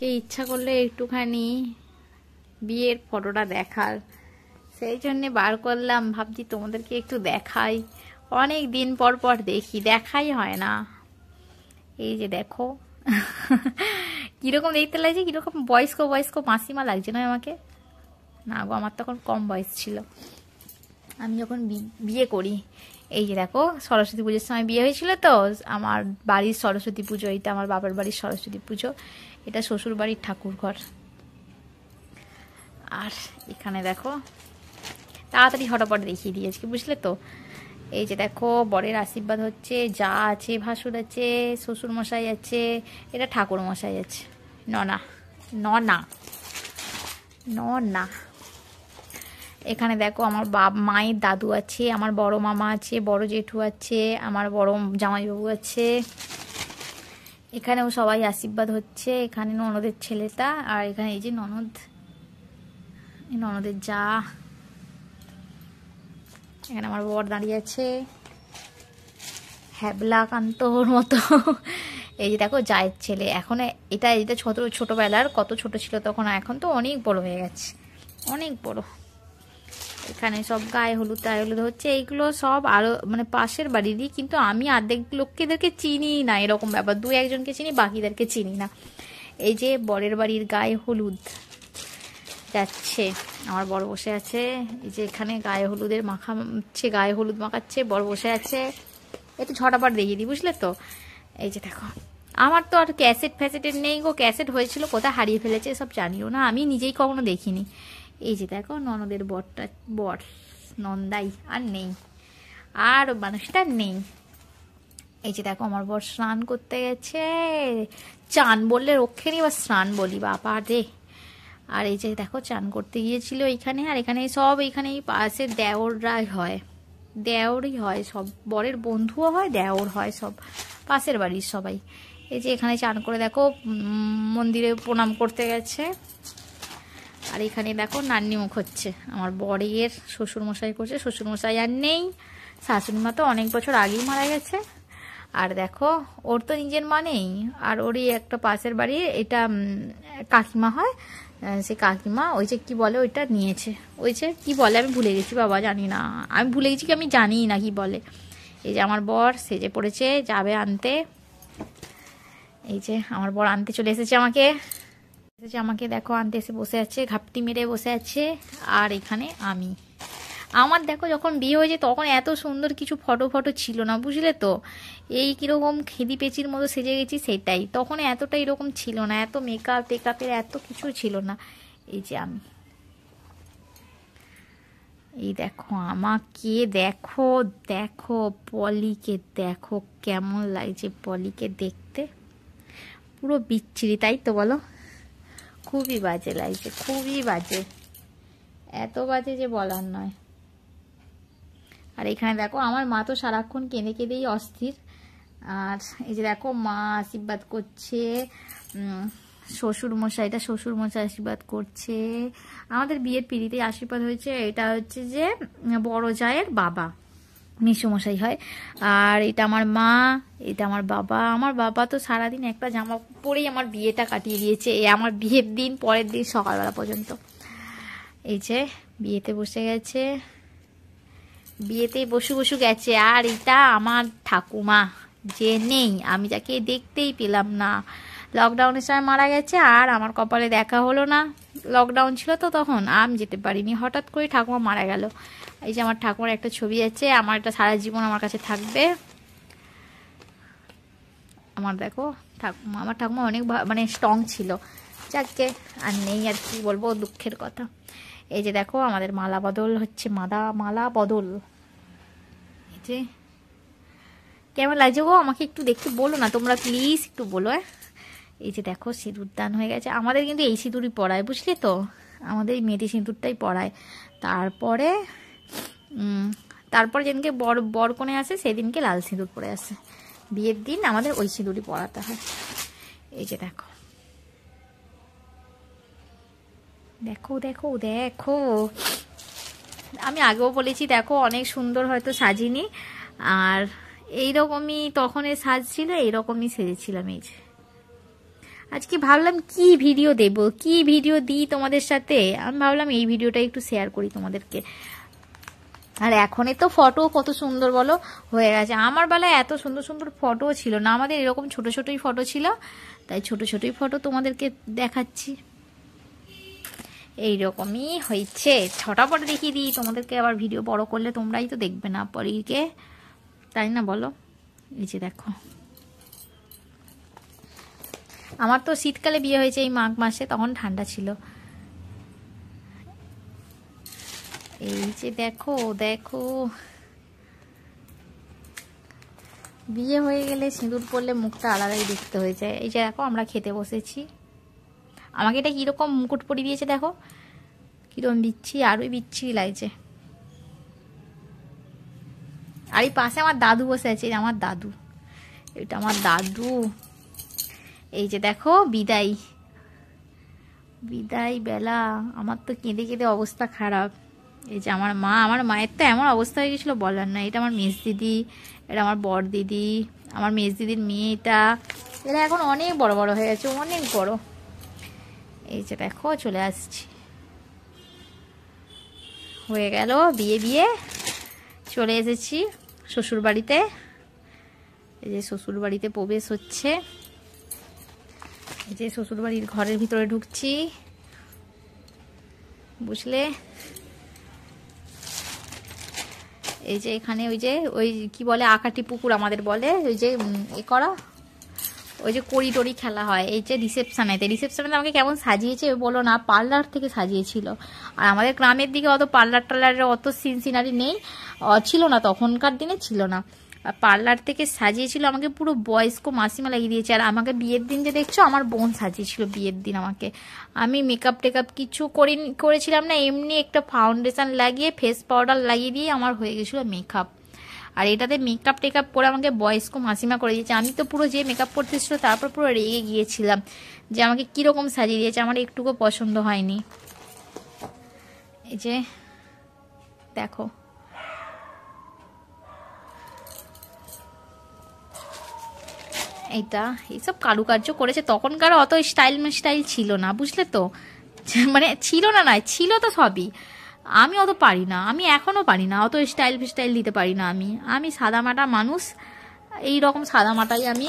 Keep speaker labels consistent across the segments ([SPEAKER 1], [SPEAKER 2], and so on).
[SPEAKER 1] আজকে ইচ্ছা করলে একটুখানি বিয়ের ফটোটা দেখার, সেই জন্য বার করলাম, ভাবছি তোমাদেরকে একটু দেখাই। অনেক দিন পর পর দেখি, দেখাই হয় না। এই যে দেখো কিরকম দেখতে লাগছে, কিরকম বয়স্ক বয়স্ক মাসিমা লাগছে না আমাকে? না গো, আমার তখন কম বয়স ছিল, আমি যখন বিয়ে করি। এই যে দেখো, সরস্বতী পুজোর সময় বিয়ে হয়েছিল তো, আমার বাড়ির সরস্বতী পুজো, এটা আমার বাবার বাড়ির সরস্বতী পুজো, এটা শ্বশুর বাড়ির ঠাকুর ঘর। আর এখানে দেখো, তাড়াতাড়ি হঠাৎ দেখিয়ে দিয়েছি, বুঝলে তো। এই যে দেখো, বরের আশীর্বাদ হচ্ছে, যা আছে, ভাসুর আছে, শ্বশুর মশাই আছে, এটা ঠাকুর মশাই আছে, ননা ননা ননা। এখানে দেখো আমার মায়ের দাদু আছে, আমার বড় মামা আছে, বড় জেঠু আছে, আমার বড় জামাইবাবু আছে। এখানেও সবাই আশীর্বাদ হচ্ছে। এখানে ননদের ছেলেটা, আর এখানে এই যে ননদ, ননদের যা। এখানে আমার বর দাঁড়িয়ে আছে হ্যাবলা কান্তর মতো। এই যে দেখো জায়ের ছেলে, এখন এটা ছোটবেলার, কত ছোট ছিল তখন, এখন তো অনেক বড় হয়ে গেছে, অনেক বড়। এখানে সব গায়ে হলুদ টায়ে হলুদ হচ্ছে, এইগুলো সব আরো মানে পাশের বাড়িরই, কিন্তু আমি অর্ধেক লোকদেরকে চিনি না, এরকম ব্যাপার। দু একজনকে চিনি, বাকিদেরকে চিনি না। এই যে বরের বাড়ির গায়ে হলুদ যাচ্ছে, আমার বর বসে আছে। এই যে এখানে গায়ে হলুদের মাখাচ্ছে, গায়ে হলুদ মাখাচ্ছে, বর বসে আছে। একটু ঝটাপট দেখিয়ে দিই, বুঝলে তো। এই যে দেখো, আমার তো আর ক্যাসেট ফ্যাসেটের নেই গো, ক্যাসেট হয়েছিল, কোথায় হারিয়ে ফেলেছে সব জানিও না, আমি নিজেই কখনো দেখিনি। এই যে দেখো ননদের বর নন্দাই আর নেই, আর মানুষটা নেই। এই যে দেখো আমার বর স্নান করতে গেছে, চান বললে রক্ষে নেই, বা স্নান বলি বাবা রে। আর এই যে দেখো চান করতে গিয়েছিল এইখানে, আর এখানে সব এইখানে পাশে দেওররাই হয়, দেওরই হয় সব, বরের বন্ধুও হয়, দেওর হয়, সব পাশের বাড়ির সবাই। এই যে এখানে চান করে দেখো মন্দিরে প্রণাম করতে গেছে। আর এখানে দেখো নান্নি মুখ হচ্ছে, আমার বরের শ্বশুরমশাই করছে, শ্বশুরমশাই আর নেই, শাশুড়ি মা তো অনেক বছর আগেই মারা গেছে। আর দেখো ওর তো নিজের মা নেই, আর ওরই একটা পাশের বাড়ি, এটা কাকিমা হয়, সে কাকিমা ওই যে কি বলে ওইটা নিয়েছে, ওই যে কি বলে আমি ভুলে গেছি বাবা, জানি না, আমি ভুলে গেছি, কি আমি জানি না কি বলে। এই যে আমার বর সেজে পড়েছে, যাবে আনতে। এই যে আমার বর আনতে চলে এসেছে আমাকে দেখো, আনতে এসে বসে আছে, ঘাপটি মেরে বসে আছে। আর এখানে আমার দেখো যখন বিয়ে হয়েছে তখন এত সুন্দর কিছু ফটো ছিল না, বুঝলে তো। এই কিরকম খেদি পেচির মতো সেজে গেছি সেটাই, তখন এতটা এরকম ছিল না, এত মেকআপ টেকআপের এত কিছু ছিল না। এই যে এই দেখো আমাকে, দেখো দেখো পলিকে দেখো, কেমন লাগছে পলিকে দেখতে, পুরো বিচ্ছিরি, তাই তো বলো? খুবই বাজে লাগছে, খুবই বাজে, এত বাজে যে বলার নয়। আর এখানে দেখো আমার মা তো সারাক্ষণ কেঁদে কেঁদেই অস্থির। আর এই যে দেখো মা আশীর্বাদ করছে, শ্বশুর মশাই আশীর্বাদ করছে। আমাদের বিয়ের পিড়িতে আশীর্বাদ হয়েছে, এটা হচ্ছে যে বড় জায়ের বাবা, মেসোমশাই হয়। আর এটা আমার মা, এটা আমার বাবা। আমার বাবা তো সারাদিন একটা জামা পরেই আমার বিয়েটা কাটিয়ে দিয়েছে, আমার বিয়ের দিন পরের দিন সকালবেলা পর্যন্ত। এই যে বিয়েতে বসে গেছে, বিয়েতে বসু গেছে। আর এটা আমার ঠাকুমা, যে নেই, আমি যাকে দেখতেই পেলাম না, লকডাউনের সময় মারা গেছে, আর আমার কপালে দেখা হলো না, লকডাউন ছিল তো তখন আমি যেতে পারিনি, হঠাৎ করে ঠাকুমা মারা গেল। এই যে আমার ঠাকুমার একটা ছবি আছে, আমার এটা সারা জীবন আমার কাছে থাকবে। আমার দেখো ঠাকুমা, আমার ঠাকুমা অনেক মানে স্ট্রং ছিল, যাকে আর নেই, আর কি বলবো, দুঃখের কথা। এই যে দেখো আমাদের মালা বদল হচ্ছে, মালা বদল। এই যে কেমন লাগছে গো, আমাকে একটু দেখতে বলো না তোমরা, প্লিজ একটু বলো। এই যে দেখো সিঁদুর দান হয়ে গেছে, আমাদের কিন্তু এই সিঁদুরই পরায়, বুঝলে তো, আমাদের এই মেয়েটি সিঁদুরটাই পরায়। তারপরে যেদিনকে বর কনে আসে সেদিনকে লাল সিঁদুর পরে আসে, বিয়ের দিন আমাদের ওই সিঁদুরই পরাতে হয়। এই যে দেখো দেখো দেখো দেখো, আমি আগেও বলেছি দেখো অনেক সুন্দর হয়তো সাজিনি, আর এইরকমই তখনের সাজ ছিল, এইরকমই সেজেছিলাম। এই যে আজকে ভাবলাম কি ভিডিও দেব, কি ভিডিও দিই তোমাদের সাথে। আমি ভাবলাম এই ভিডিওটা একটু শেয়ার করি তোমাদেরকে। আর এখনই তো ফটো কত সুন্দর বলো হয়ে গেছে। আমার বেলায় এত সুন্দর সুন্দর ফটো ছিল না, আমাদের এরকম ছোট ছোটই ফটো ছিল, তাই ছোট ছোটই ফটো তোমাদেরকে দেখাচ্ছি। এইরকমই হয়েছে, ছটাপট দেখিয়ে দিই তোমাদেরকে, আবার ভিডিও বড় করলে তোমরাই তো দেখবে না পরীকে, তাই না বলো। এই যে দেখো, আমার তো শীতকালে বিয়ে হয়েছে এই মাঘ মাসে, তখন ঠান্ডা ছিল। এই যে দেখো দেখো, বিয়ে হয়ে গেলে সিঁদুর পরলে মুখটা আলাদাই দেখতে হয়ে যায়। এই যে দেখো আমরা খেতে বসেছি, আমাকে এটা কিরকম মুকুট পরিয়ে দিয়েছে দেখো, কিরকম বিচ্ছি, আরোই বিচ্ছিরি লাগছে। আর এই পাশে আমার দাদু বসে আছে, আমার দাদু, এটা আমার দাদু। এই যে দেখো বিদায়, বিদায় বেলা, আমার তো কেঁদে কেঁদে অবস্থা খারাপ। এই যে আমার মা, আমার মায়ের তো এমন অবস্থা হয়ে গেছিলো বলার না। এটা আমার মেজ দিদি, এটা আমার বড় দিদি, আমার মেজ দিদির মেয়ে, এরা এখন অনেক বড় বড় হয়ে গেছে, অনেক বড়। এই যে দেখো চলে আসছি, হয়ে গেল বিয়ে, বিয়ে চলে এসেছি শ্বশুর বাড়িতে। এই যে শ্বশুর বাড়িতে প্রবেশ হচ্ছে, এই যে শ্বশুর বাড়ির ঘরের ভিতরে ঢুকছি, বুঝলে। এই যে এখানে ওই যে ওই কি বলে আকাটি পুকুর আমাদের বলে, ওই যে এ করা, ওই যে কড়ি টড়ি খেলা হয়। এই যে রিসেপশনেতে আমাকে কেমন সাজিয়েছে বলো না, পার্লার থেকে সাজিয়েছিল। আর আমাদের গ্রামের দিকে অত পার্লার টার্লারের অত সিনারি নেই, ছিল না তখনকার দিনে, ছিল না। পার্লার থেকে সাজিয়েছিল আমাকে, পুরো বয়স্ক মাসিমা লাগিয়ে দিয়েছে। আর আমাকে বিয়ের দিন যে দেখছো, আমার বোন সাজিয়েছিল বিয়ের দিন আমাকে। আমি মেকআপ টেকআপ কিছু করেছিলাম না, এমনি একটা ফাউন্ডেশন লাগিয়ে ফেস পাউডার লাগিয়ে দিয়ে আমার হয়ে গেছিলো মেকআপ। আর এটাতে মেকআপ টেকআপ করে আমাকে বয়স্ক মাসিমা করে দিয়েছে। আমি তো পুরো যে মেকআপ করতেছিল তারপর পুরো রেগে গিয়েছিলাম যে আমাকে কীরকম সাজিয়ে দিয়েছে, আমার একটুকু পছন্দ হয়নি। এই যে দেখো, এইটা এইসব কারুকার্য করেছে, তখনকার অত স্টাইল ছিল না, বুঝলে তো। মানে ছিল না, নয় ছিল তো সবই। আমি অত পারি না, আমি এখনো পারি না অত স্টাইল দিতে পারি না। আমি সাদামাটা মানুষ, এইরকম সাদামাটাই আমি।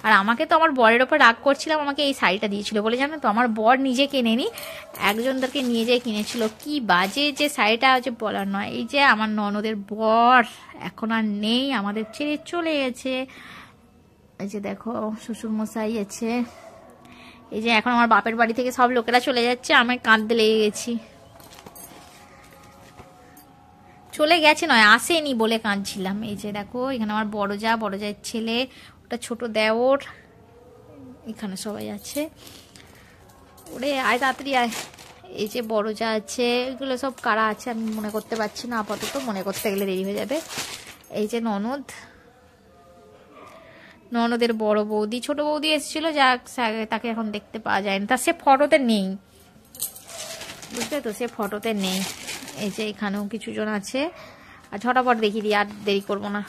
[SPEAKER 1] আর আমাকে তো আমার বরের ওপর রাগ করছিলাম, আমাকে এই শাড়িটা দিয়েছিল বলে, জানো তো। আমার বর নিজে কেনেনি, একজনদেরকে নিয়ে যেয়ে কিনেছিল। কি বাজে যে শাড়িটা আছে বলার নয়। এই যে আমার ননদের বর এখন আর নেই, আমাদের ছেড়ে চলে গেছে। এই যে দেখো শ্বশুর মশাই আছে। এই যে এখন আমার বাপের বাড়ি থেকে সব লোকেরা চলে যাচ্ছে, আমি কাঁদতে লেগে গেছি। চলে গেছে নয়, আসেনি বলে কাঁদছিলাম। এই যে দেখো এখানে আমার বড় জায়ের ছেলে, ওটা ছোট দেওর, এখানে সবাই আছে। ওরে আয় তাড়াতাড়ি আয়। এই যে বড় যা আছে, এগুলো সব কারা আছে আমি মনে করতে পারছি না আপাতত, মনে করতে গেলে দেরি হয়ে যাবে। এই যে ননদের বড় বৌদি, ছোট বৌদি এসেছিল, তাকে এখন দেখতে পাওয়া যায় না, তা সে ফটোতে নেই, বুঝলে তো, সে ফটোতে নেই। এই যে এখানেও কিছু জন আছে, আর ঝটাপট দেখিয়ে দিই, আর দেরি করবো না।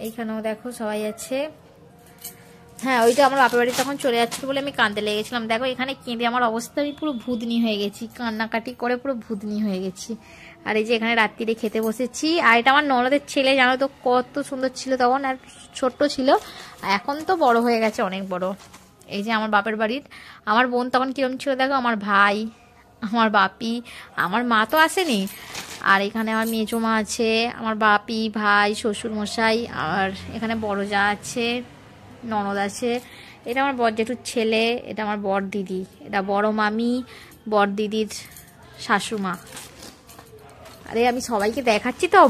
[SPEAKER 1] এইখানেও দেখো সবাই আছে। হ্যাঁ, ওইটা আমার বাপের বাড়ি তখন চলে যাচ্ছিল বলে আমি কাঁদতে লেগেছিলাম। দেখো এখানে কেঁদে আমার অবস্থা, আমি পুরো ভূতনি হয়ে গেছি, কান্নাকাটি করে পুরো ভূতনি হয়ে গেছি। আর এই যে এখানে রাত্রিরে খেতে বসেছি। আর এটা আমার ননদের ছেলে, জানো তো কত সুন্দর ছিল তখন, আর ছোট্ট ছিল, এখন তো বড় হয়ে গেছে, অনেক বড়। এই যে আমার বাপের বাড়ির আমার বোন তখন কিরম ছিল দেখো, আমার ভাই, আমার বাপি, আমার মা তো আসেনি। আর এখানে আমার মেজো মা আছে, আমার বাপি, ভাই, শ্বশুর মশাই, আর এখানে বড় যা আছে, ননদ আছে। এটা আমার বর জেঠুর ছেলে, এটা আমার বর দিদি, এটা বড় মামি, বর দিদির শাশুমা। আরে আমি সবাইকে দেখাচ্ছি তো,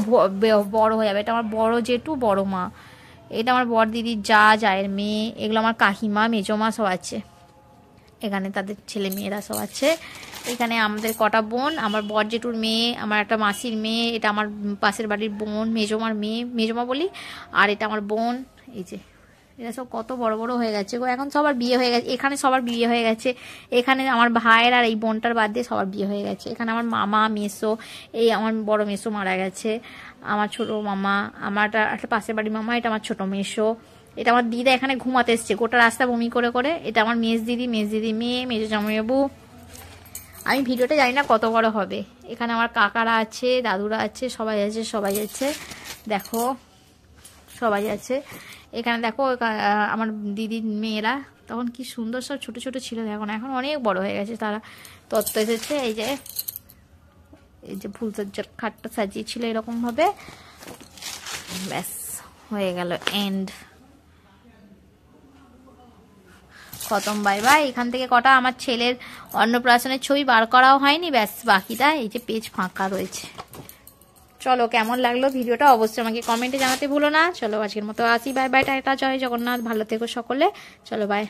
[SPEAKER 1] বড় হয়ে যাবে। এটা আমার বড় জেঠু, বড় মা, এটা আমার বর দিদির জায়ের মেয়ে, এগুলো আমার কাকিমা, মেজো মা সব আছে। এখানে তাদের ছেলে মেয়েরা সব আছে। এখানে আমাদের কটা বোন, আমার বর জেঠুর মেয়ে, আমার একটা মাসির মেয়ে, এটা আমার পাশের বাড়ির বোন, মেজোমার মেয়ে, মেজোমা বলি, আর এটা আমার বোন। এই যে এরা সব কত বড় বড় হয়ে গেছে গো, এখন সবার বিয়ে হয়ে গেছে। এখানে সবার বিয়ে হয়ে গেছে, এখানে আমার ভাইয়ের আর এই বোনটার বাদ দিয়ে সবার বিয়ে হয়ে গেছে। এখানে আমার মামা, মেসো, এই আমার বড় মেসো মারা গেছে, আমার ছোট মামা, আমার একটা পাশের বাড়ির মামা, এটা আমার ছোট মেসো, এটা আমার দিদা এখানে ঘুমাতে এসছে, গোটা রাস্তা বমি করে করে। এটা আমার মেজ দিদি মেয়ে, মেজো জামাইবাবু। আমি ভিডিওটা জানি না কত বড় হবে। এখানে আমার কাকারা আছে, দাদুরা আছে, সবাই আছে দেখো, সবাই আছে এখানে। দেখো আমার দিদির মেয়েরা তখন কি সুন্দর সব ছোট ছোট ছিল, এখন অনেক বড় হয়ে গেছে তারা। তত্ত্ব এসেছে, এই যে ফুলসজ্জার খাটটা সাজিয়েছিল এরকম ভাবে। ব্যাস হয়ে গেল, এন্ড খতম, বাই বাই। এখান থেকে কটা আমার ছেলের অন্নপ্রাশনের ছবি বার করাও হয়নি, ব্যাস বাকিটা এই যে পেজ ফাঁকা রয়েছে। চলো, কেমন লাগলো ভিডিওটা অবশ্যই আমাকে কমেন্টে জানাতে ভুলো না। চলো আজকের মতো আসি, বাই বাই, টাটা, জয় জগন্নাথ, ভালো থেকো সকলে, চলো বাই।